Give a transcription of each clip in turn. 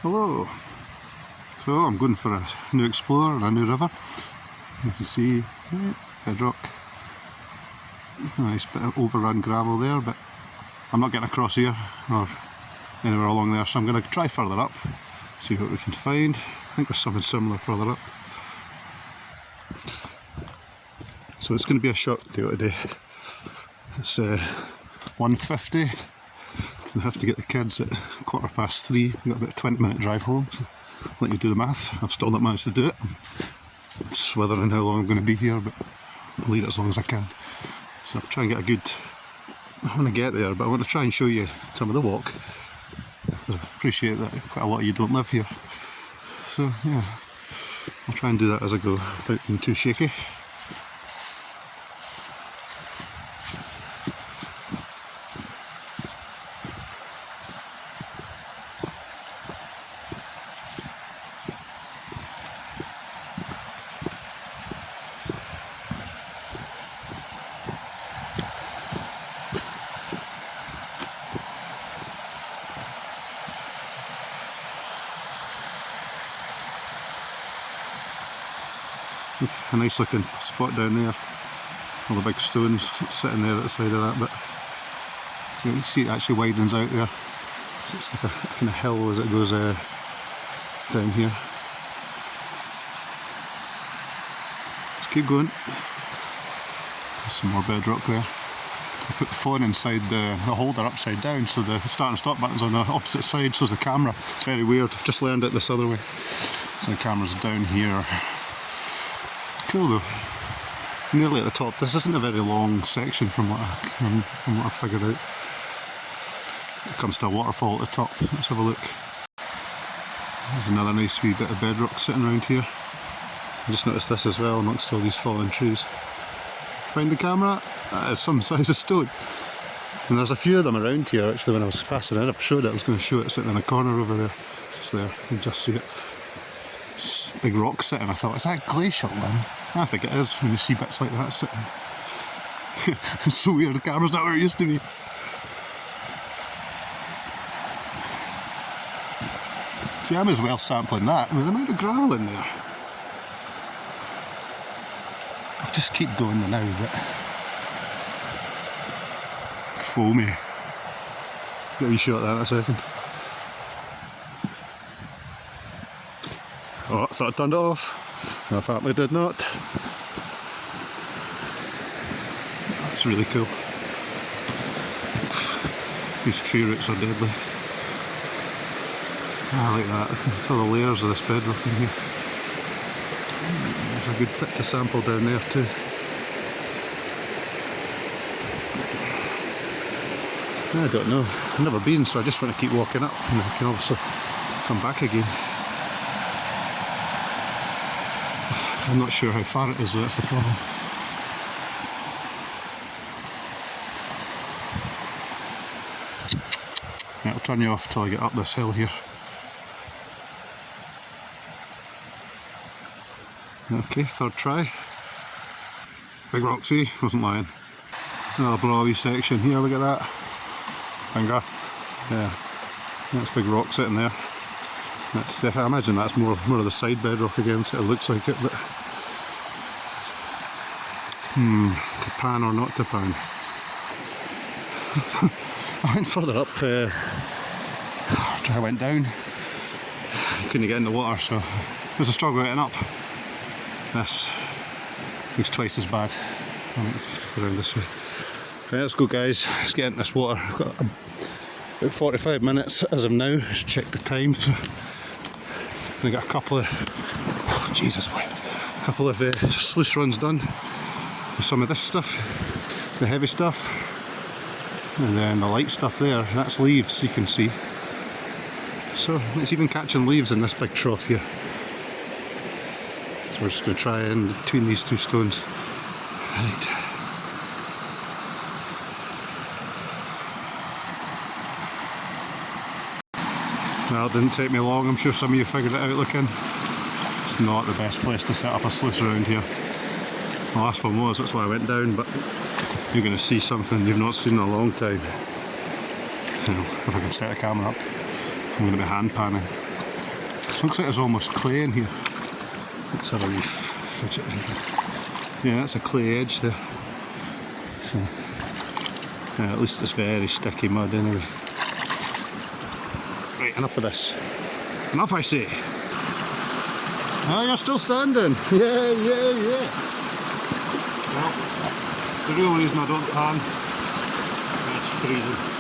Hello. So I'm going for a new explorer and a new river. You can see bedrock. Nice bit of overrun gravel there, but I'm not getting across here or anywhere along there, so I'm going to try further up, see what we can find. I think there's something similar further up. So it's going to be a short video today. It's 1:50. I have to get the kids at 3:15. We've got about a 20-minute drive home, so I'll let you do the math. I've still not managed to do it. It's withering how long I'm going to be here, but I'll leave it as long as I can. So I'll try and get a good... I want to get there, but I want to try and show you some of the walk. I appreciate that quite a lot of you don't live here. So yeah, I'll try and do that as I go without being too shaky. A nice looking spot down there, all the big stones sitting there at the side of that bit. So you see it actually widens out there, so it's like a kind of hill as it goes down here. Let's keep going. There's some more bedrock there. I put the phone inside the holder upside down, so the start and stop button's on the opposite side, so is the camera. It's very weird, I've just learned it this other way. So the camera's down here. Cool though, nearly at the top. This isn't a very long section from what I figured out. It comes to a waterfall at the top. Let's have a look. There's another nice wee bit of bedrock sitting around here. I just noticed this as well amongst all these fallen trees. Find the camera? That is some size of stone. And there's a few of them around here actually. When I was passing in, I showed it, I was going to show it sitting in a corner over there. It's just there, you can just see it. Big rock sitting. I thought, is that glacial then? I think it is when you see bits like that sitting. It's so weird, the camera's not where it used to be. See, I'm as well sampling that with the amount of gravel in there. I'll just keep going now, but foamy. Get a wee shot of that in a second. Oh, I thought I turned it off. No, apparently did not. That's really cool. These tree roots are deadly. I like that. It's all the layers of this bedrock in here. There's a good bit to sample down there too. I don't know. I've never been, so I just want to keep walking up and I can obviously come back again. I'm not sure how far it is though, that's the problem. Yeah, I'll turn you off till I get up this hill here. Okay, third try. Big rock, see? Wasn't lying. Another blowy section here, look at that. Finger. Yeah. That's big rock sitting there. That's, I imagine that's more of the side bedrock again, so it looks like it, but to pan or not to pan. I went further up after I went down. I couldn't get in the water, so it was a struggle getting up. This looks twice as bad. I have to go around this way. Right, let's go guys, let's get into this water. I've got about 45 minutes as of now. Let's check the time. So I got a couple of, oh Jesus wept, a couple of sluice runs done with some of this stuff, the heavy stuff, and then the light stuff there, that's leaves you can see. So it's even catching leaves in this big trough here. So we're just going to try in between these two stones. Right. Well, it didn't take me long, I'm sure some of you figured it out looking. It's not the best place to set up a sluice around here. The last one was, that's why I went down, but you're going to see something you've not seen in a long time. You know, if I can set the camera up, I'm going to be hand panning. Looks like there's almost clay in here. Let's have a wee fidget in here. Yeah, that's a clay edge there. So, yeah, at least it's very sticky mud anyway. Right, enough of this. Enough, I say. Oh, you're still standing. Yeah. Well, it's the real reason I don't pan. It's freezing.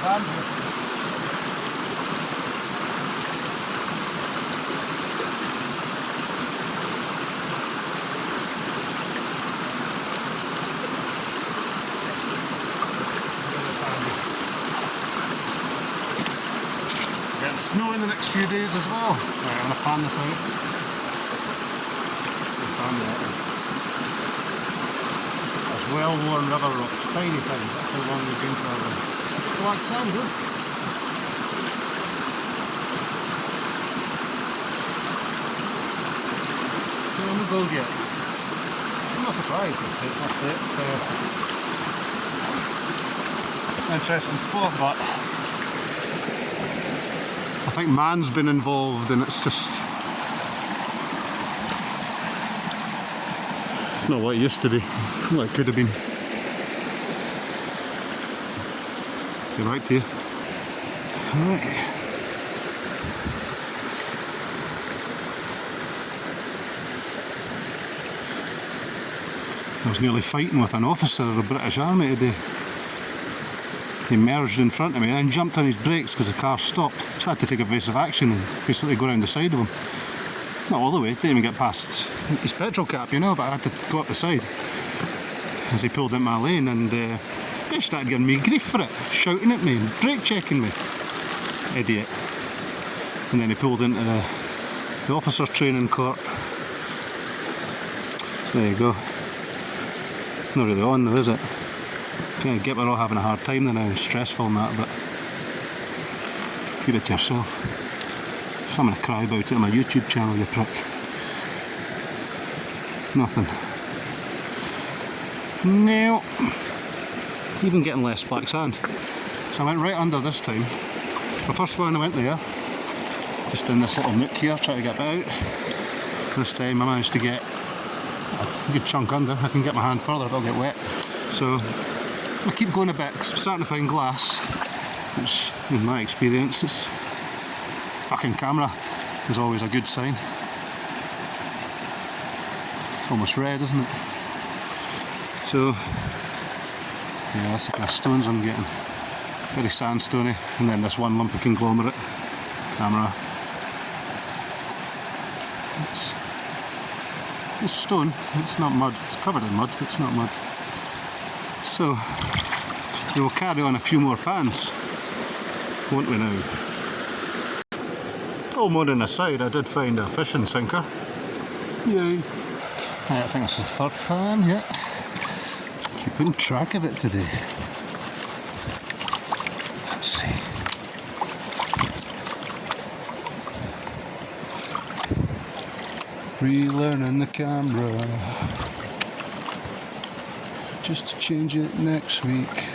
Sand here. Getting snow in the next few days as well. Right, I'm going to pan this out. There's well-worn river rocks, tiny things. That's how long they've been travelling. Black sand, good. So on the build yet. I'm not surprised, that's it. It's an interesting spot, but I think man's been involved and it's not what it used to be, what it could have been. Get back to you. Alright. I was nearly fighting with an officer of the British Army today. He merged in front of me and jumped on his brakes because the car stopped. So I had to take evasive action and basically go around the side of him. Not all the way, didn't even get past his petrol cap, you know, but I had to go up the side as he pulled into my lane, and he started giving me grief for it, shouting at me and brake checking me. Idiot. And then he pulled into the officer training court. So there you go. Not really on though, is it? Kind of get we're all having a hard time now, it's stressful and that, but keep it to yourself. So I'm going to cry about it on my YouTube channel, you prick. Nothing. No. Even getting less black sand. So I went right under this time. The first one I went there, just in this little nook here, trying to get out. This time I managed to get a good chunk under. I can get my hand further if I'll get wet. So I keep going a bit because I'm starting to find glass, which in my experience it's fucking camera is always a good sign. It's almost red, isn't it? So yeah, that's the kind of stones I'm getting. Very sandstony, and then this one lump of conglomerate. Camera. It's stone, it's not mud. It's covered in mud, but it's not mud. So we will carry on a few more pans, won't we now? All modding aside, I did find a fishing sinker. Yay! I think this is the third pan, yeah. Keeping track of it today. Let's see. Relearning the camera. Just to change it next week.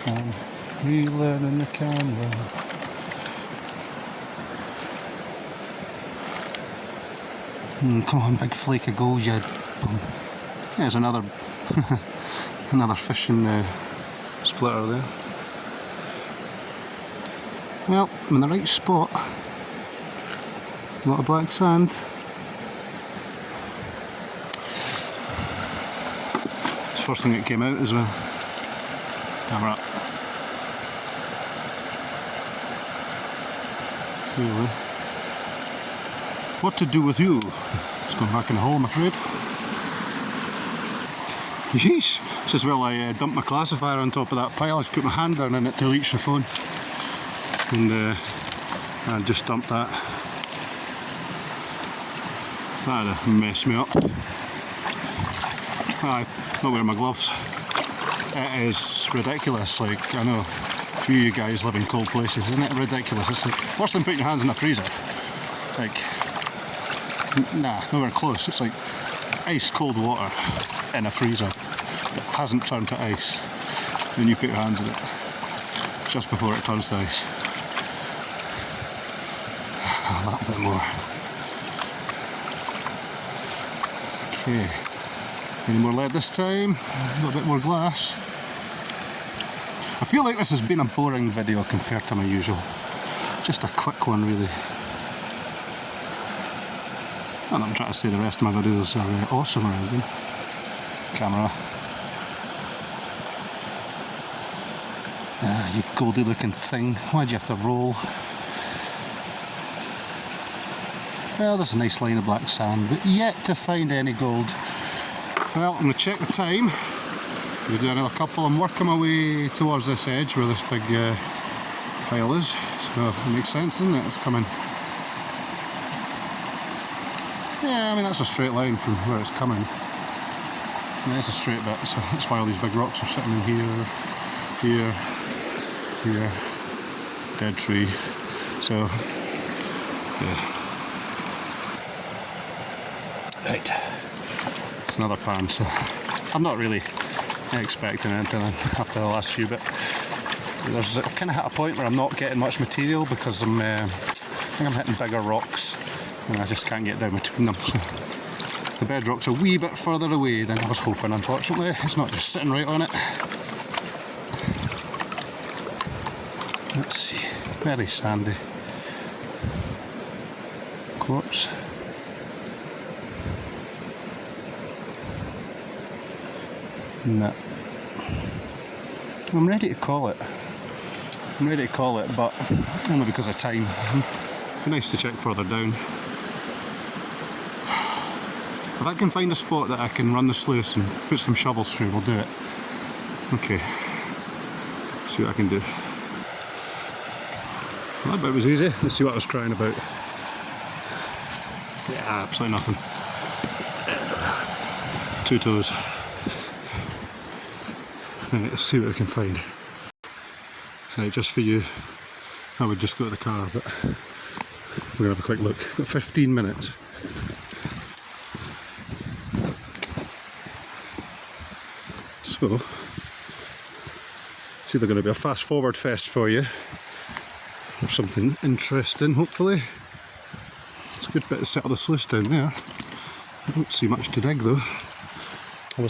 I'm relearning the camera. Come on, big flake of gold, you bum. There's another another fishing splitter there. Well, I'm in the right spot. A lot of black sand. It's the first thing that came out as well. Camera up. Really. What to do with you? It's going back in the hole, I'm afraid. Yeesh. It's as well I dumped my classifier on top of that pile. I just put my hand down in it to reach the phone. And I just dumped that. That'd have messed me up. Aye, not wearing my gloves. It is ridiculous. Like, I know a few of you guys live in cold places, isn't it ridiculous? It's like worse than putting your hands in a freezer. Like, nah, nowhere close. It's like ice cold water in a freezer that hasn't turned to ice. Then you put your hands in it just before it turns to ice. A little bit more. Okay. Any more lead this time? A little bit more glass. I feel like this has been a boring video compared to my usual. Just a quick one, really. And I'm trying to say the rest of my videos are awesome around them. Camera. You goldy looking thing. Why'd you have to roll? Well, there's a nice line of black sand, but yet to find any gold. Well, I'm going to check the time. I'm going to do another couple. I'm working my way towards this edge where this big pile is. So it makes sense, doesn't it? It's coming. Yeah, I mean that's a straight line from where it's coming. And it's a straight bit, so that's why all these big rocks are sitting in here, here, here. Dead tree. So, yeah. Right. It's another pan, so I'm not really expecting anything after the last few, but I've kind of hit a point where I'm not getting much material because I think I'm hitting bigger rocks and I just can't get down between them. So the bedrock's a wee bit further away than I was hoping, unfortunately. It's not just sitting right on it. Let's see, very sandy. Quartz. No. I'm ready to call it. I'm ready to call it, but only because of time. It'd be nice to check further down. If I can find a spot that I can run the sluice and put some shovels through, we'll do it. Okay. See what I can do. Well, that bit was easy. Let's see what I was crying about. Yeah, absolutely nothing. 2 toes. Right, let's see what we can find. Right, just for you, I would just go to the car, but we're going to have a quick look. Got 15 minutes. So, it's either going to be a fast forward fest for you, or something interesting, hopefully. It's a good bit to settle the sluice down there. I don't see much to dig though. I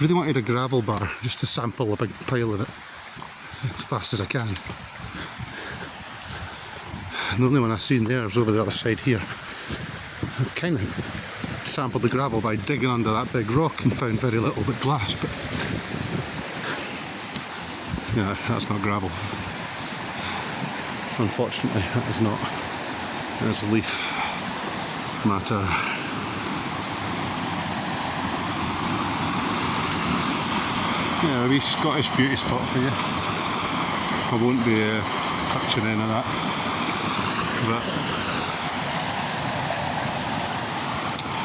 really wanted a gravel bar just to sample a big pile of it as fast as I can. And the only one I've seen there was over the other side here. I've kind of sampled the gravel by digging under that big rock and found very little but glass, but yeah, that's not gravel. Unfortunately, that is not. There's a leaf matter. Yeah, a wee Scottish beauty spot for you. I won't be touching any of that, but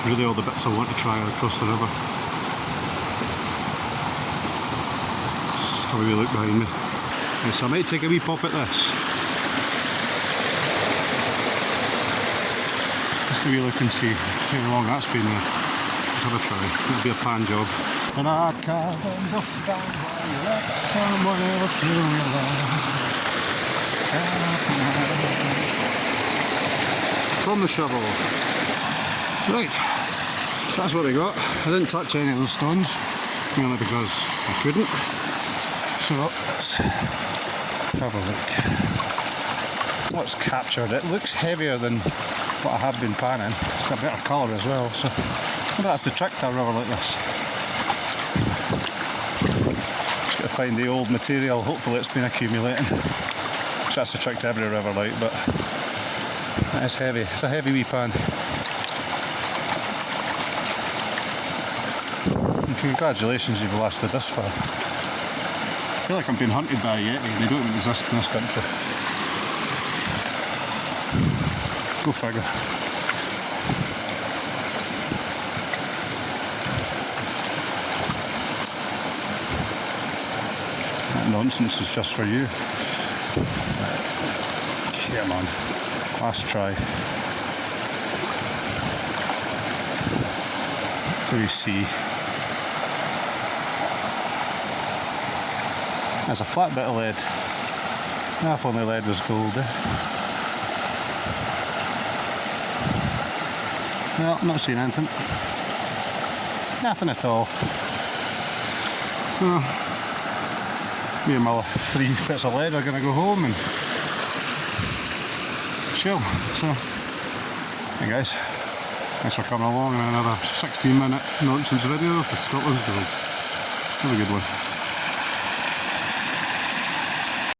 really all the bits I want to try are across the river. Let's have a wee look behind me. Okay, so I might take a wee pop at this. Just a wee look and see how long that's been there. Let's have a try. It'll be a pan job. And I can't understand why you let someone else ruin your life. From the shovel. Right, so that's what we got. I didn't touch any of those stones, mainly because I couldn't. So let's have a look. What's captured? It looks heavier than what I have been panning. It's got a better colour as well, so maybe that's the trick to a river like this. Just got to find the old material. Hopefully it's been accumulating. So that's the trick to every river, like, but it's heavy. It's a heavy wee pan. congratulations you've lasted this far. I feel like I'm being hunted by a Yeti. They don't even exist in this country. Go figure. That nonsense is just for you. Come on. Last try. Do we see? There's a flat bit of lead. Ah, if only lead was gold, eh? No, not seeing anything. Nothing at all. So, me and my 3 bits of lead are going to go home and chill. So, hey guys, thanks for coming along in another 16-minute nonsense video for Scotland's Gold. Have a good one.